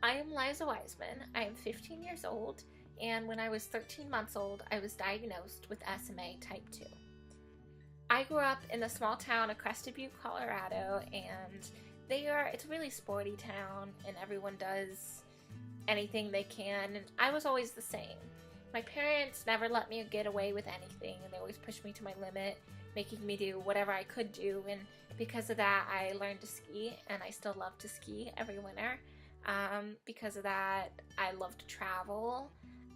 I am Lyza Weisman. I am 15 years old, and when I was 13 months old, I was diagnosed with SMA type 2. I grew up in the small town of Crested Butte, Colorado, and it's a really sporty town, and everyone does anything they can, and I was always the same. My parents never let me get away with anything, and they always pushed me to my limit, making me do whatever I could do, and because of that, I learned to ski, and I still love to ski every winter. Because of that, I love to travel.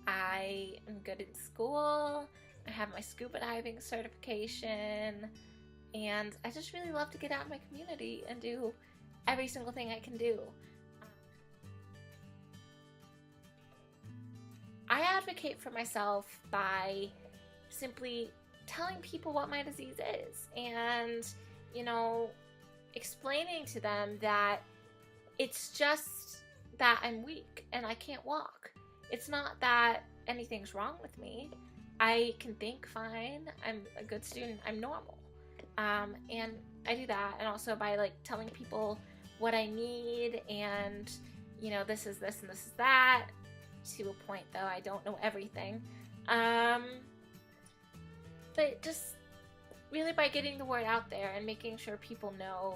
I am good in school. I have my scuba diving certification, and I just really love to get out in my community and do every single thing I can do. I advocate for myself by simply telling people what my disease is and, explaining to them that it's just that I'm weak and I can't walk. It's not that anything's wrong with me. I can think fine. I'm a good student. I'm normal. And I do that. And also by telling people what I need and, this is this and this is that. To a point though, I don't know everything. But just really by getting the word out there and making sure people know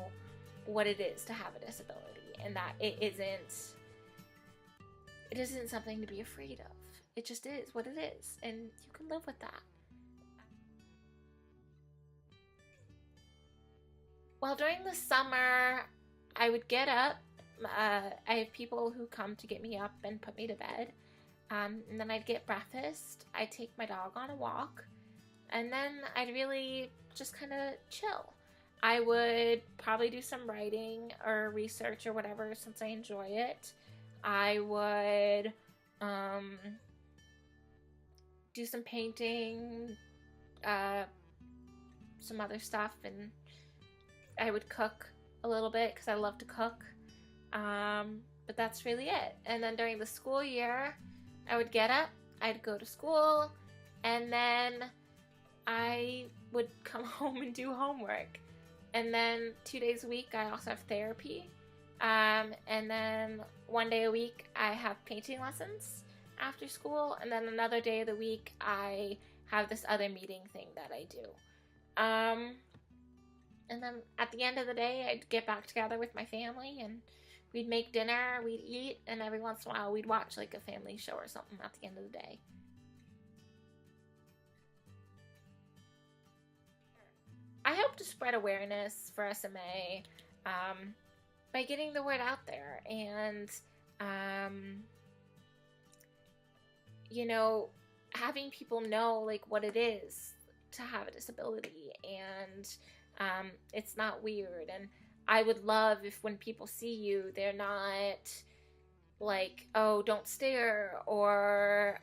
what it is to have a disability and that it isn't something to be afraid of. It just is what it is, and you can live with that. Well, during the summer, I would get up. I have people who come to get me up and put me to bed. And then I'd get breakfast. I'd take my dog on a walk. And then I'd really just kind of chill. I would probably do some writing or research or whatever since I enjoy it. I would do some painting, some other stuff, and I would cook a little bit because I love to cook. But that's really it. And then during the school year, I would get up, I'd go to school, and then I would come home and do homework. And then 2 days a week, I also have therapy. And then 1 day a week, I have painting lessons after school. And then another day of the week, I have this other meeting thing that I do. And then at the end of the day, I'd get back together with my family and we'd make dinner, we'd eat, and every once in a while we'd watch a family show or something at the end of the day. I hope to spread awareness for SMA by getting the word out there and, having people know what it is to have a disability and it's not weird. And I would love if when people see you, they're not oh, don't stare, or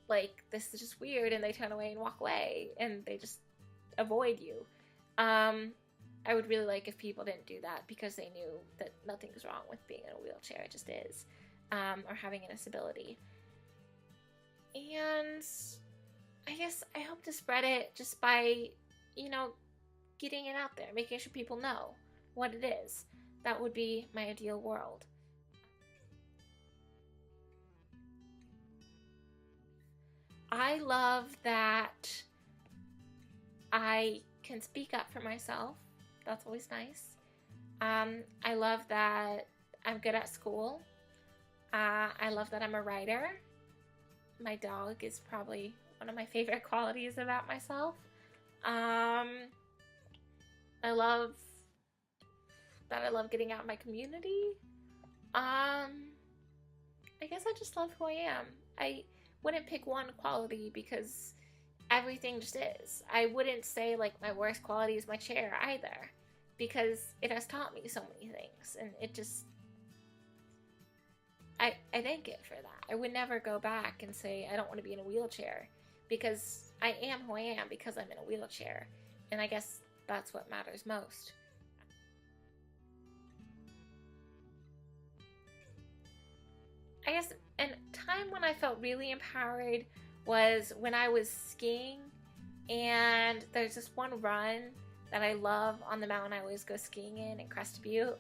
this is just weird, and they turn away and walk away and they just avoid you. I would really like if people didn't do that because they knew that nothing's wrong with being in a wheelchair. It just is, or having a disability. And I guess I hope to spread it just by, getting it out there, making sure people know what it is. That would be my ideal world. I love that I can speak up for myself. That's always nice. I love that I'm good at school. I love that I'm a writer. My dog is probably one of my favorite qualities about myself. I love that I love getting out in my community. I guess I just love who I am. I wouldn't pick one quality because everything just is. I wouldn't say my worst quality is my chair either, because it has taught me so many things, and it just, I thank it for that. I would never go back and say I don't want to be in a wheelchair, because I am who I am because I'm in a wheelchair, and I guess that's what matters most. I guess a time when I felt really empowered was when I was skiing, and there's this one run that I love on the mountain I always go skiing in Crested Butte.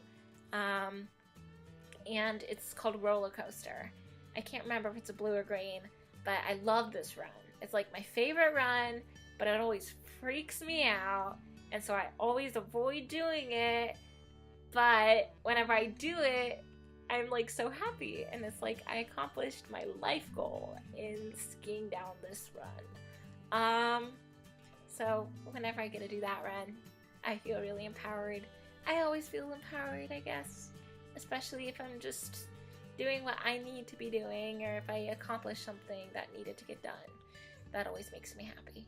and it's called Roller Coaster. I can't remember if it's a blue or green, but I love this run. It's like my favorite run, but it always freaks me out, and so I always avoid doing it. But whenever I do it, I'm like so happy, and it's like I accomplished my life goal in skiing down this run. So whenever I get to do that run, I feel really empowered. I always feel empowered, I guess, especially if I'm just doing what I need to be doing, or if I accomplish something that needed to get done. That always makes me happy.